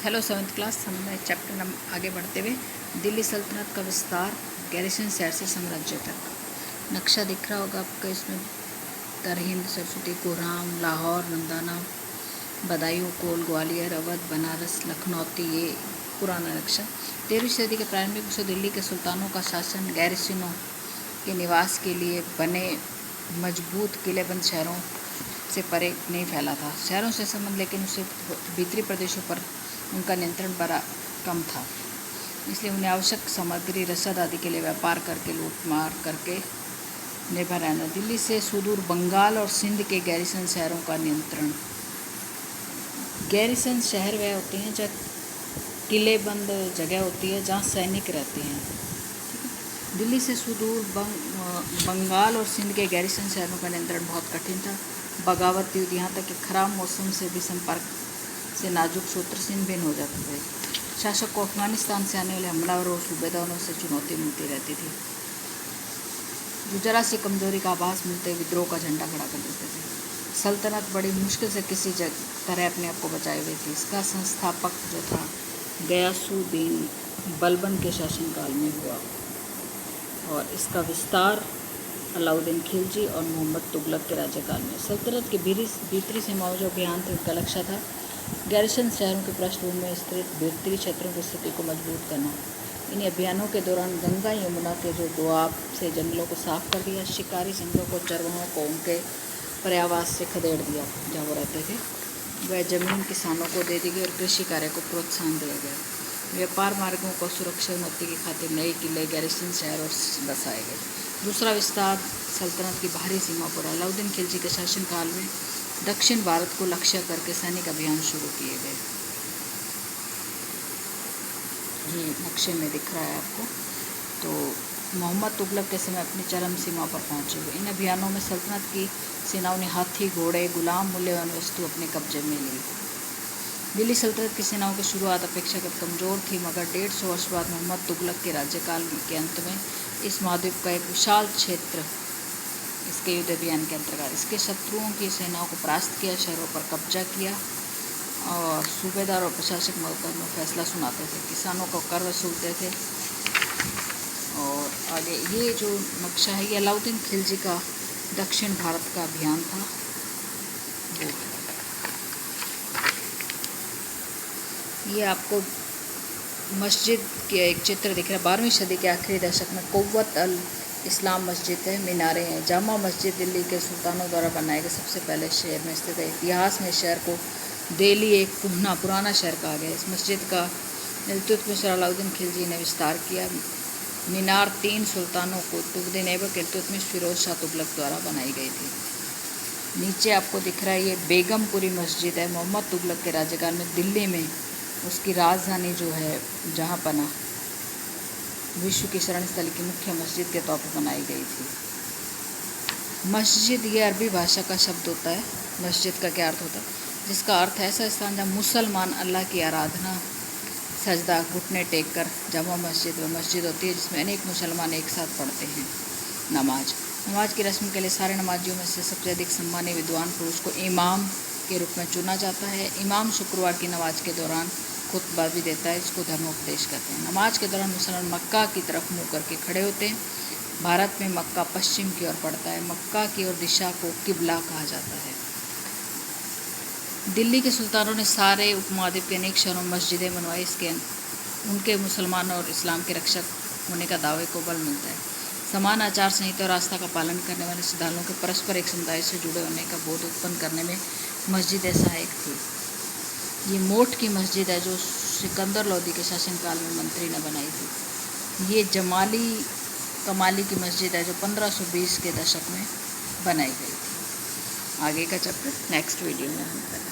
Hello seventh class. हमारे chapter number आगे बढ़ते हुए दिल्ली सल्तनत का विस्तार गैरिसन शहर से साम्राज्य तक। नक्शा दिख रहा होगा आपका। इसमें तरहिंद, सरस्वती, कोराम, लाहौर, नंदाना, बदायूं, कोल, ग्वालियर, अवध, बनारस, लखनौती, ये पुराना नक्शा। 13वीं सदी के प्रारंभिक वर्षों दिल्ली के सुल्तानों का शासन गैरिसनों के निवास के लिए बने मजबूत किलेबंद शहरों से परे नहीं फैला था। शहरों से संबंध लेकिन उससे भीतरी प्रदेशों पर उनका नियंत्रण बड़ा कम था, इसलिए उन्हें आवश्यक सामग्री, रसद आदि के लिए व्यापार करके, लूटमार करके निर्भर रहना। दिल्ली से सुदूर बंगाल और सिंध के गैरिसन शहरों का नियंत्रण। गैरिसन शहर वह होते हैं जहाँ किलेबंद जगह होती है, जहाँ सैनिक रहते हैं। दिल्ली से सुदूर बंगाल और सिंध के गैरिसन शहरों का नियंत्रण बहुत कठिन था। बगावत युद्ध, यहाँ तक कि खराब मौसम से भी संपर्क से नाजुक सूत्र छिन्न भिन्न हो जाते थे। शासक को अफगानिस्तान से आने वाले हमलावरों और सूबेदारों से चुनौती मिलती रहती थी, जो जरा सी कमजोरी का आभास मिलते विद्रोह का झंडा खड़ा कर देते थे। सल्तनत बड़ी मुश्किल से किसी तरह अपने आप को बचाए हुई थी। इसका संस्थापक जो था गयासुद्दीन बलबन के शासनकाल में हुआ और इसका विस्तार अलाउद्दीन खिलजी और मोहम्मद तुगलक के राज्यकाल में। सल्तनत के भीतरी सीमाओं जो अभियान थे, उनका लक्ष्य था गैरिसन शहरों के पृष्ठभूमि में स्थित भीतरी क्षेत्रों की स्थिति को मजबूत करना। इन अभियानों के दौरान गंगा यमुना के जो दोआब से जंगलों को साफ कर दिया, शिकारी सिंहों को, चरवाहों को उनके पर्यावास से खदेड़ दिया जहाँ वो रहते थे। वह जमीन किसानों को दे दी गई और कृषि कार्य को प्रोत्साहन दिया गया। व्यापार मार्गों को सुरक्षा उन्नति की खातिर नए किले, गैरिसन शहर बसाए गए। दूसरा विस्तार सल्तनत की बाहरी सीमा पर अलाउद्दीन खिलजी के शासनकाल में दक्षिण भारत को लक्ष्य करके सैनिक अभियान शुरू किए गए। ये नक्शे में दिख रहा है आपको। तो मोहम्मद तुगलक के समय अपनी चरम सीमा पर पहुंचे हुए इन अभियानों में सल्तनत की सेनाओं ने हाथी, घोड़े, गुलाम, मूल्यवान वस्तु अपने कब्जे में ली। दिल्ली सल्तनत की सेनाओं की शुरुआत अपेक्षाकृत कमज़ोर थी, मगर 150 वर्ष बाद मोहम्मद तुगलक के राज्यकाल के अंत में इस महाद्वीप का एक विशाल क्षेत्र इसके युद्ध अभियान के अंतर्गत इसके शत्रुओं की सेनाओं को परास्त किया, शहरों पर कब्जा किया और सूबेदार और प्रशासक मौके में फैसला सुनाते थे, किसानों को कर वसूलते थे। और आगे ये जो नक्शा है, ये अलाउद्दीन खिलजी का दक्षिण भारत का अभियान था। ये आपको मस्जिद के एक चित्र दिख रहा है। 12वीं सदी के आखिरी दशक में कुव्वत अल इस्लाम मस्जिद है, मीनारें हैं। जामा मस्जिद दिल्ली के सुल्तानों द्वारा बनाए गए सबसे पहले शहर में स्थित है। इतिहास में शहर को दिल्ली एक पुराना शहर कहा गया। इस मस्जिद का इल्तुतमिश अलाउद्दीन खिलजी ने विस्तार किया। मीनार 3 सुल्तानों कुतुबुद्दीन ऐबक, इल्तुतमिश, फिरोज शाह तुगलक द्वारा बनाई गई थी। नीचे आपको दिख रहा है ये बेगमपुरी मस्जिद है। मोहम्मद तुगलक के राज्यकाल में दिल्ली में उसकी राजधानी जो है, जहाँ पना विश्व की शरण स्थल की मुख्य मस्जिद के तौर पर बनाई गई थी। मस्जिद ये अरबी भाषा का शब्द होता है। मस्जिद का क्या अर्थ होता है? जिसका अर्थ है ऐसा स्थान जहाँ मुसलमान अल्लाह की आराधना, सजदा, घुटने टेक कर। जामा मस्जिद वह मस्जिद होती है जिसमें अनेक मुसलमान एक साथ पढ़ते हैं नमाज की रस्म के लिए सारे नमाजियों में से सबसे अधिक सम्मानित विद्वान पुरुष को इमाम के रूप में चुना जाता है। इमाम शुक्रवार की नमाज के दौरान खुतबा भी देता है, इसको धर्मोपदेश कहते हैं। नमाज के दौरान मुसलमान मक्का की तरफ मुँह करके खड़े होते हैं। भारत में मक्का पश्चिम की ओर पड़ता है। मक्का की ओर दिशा को किबला कहा जाता है। दिल्ली के सुल्तानों ने सारे उपमहाद्वीप के अनेक शहरों में मस्जिदें बनवाई। इसके उनके मुसलमान और इस्लाम के रक्षक होने का दावे को बल मिलता है। समान आचार संहिता और आस्था का पालन करने वाले श्रद्धालुओं के परस्पर एक समुदाय से जुड़े होने का बोध उत्पन्न करने में मस्जिद सहायक थी। ये मोट की मस्जिद है जो सिकंदर लोदी के शासनकाल में मंत्री ने बनाई थी। ये कमाली की मस्जिद है जो 1520 के दशक में बनाई गई थी। आगे का चैप्टर नेक्स्ट वीडियो में हम करेंगे।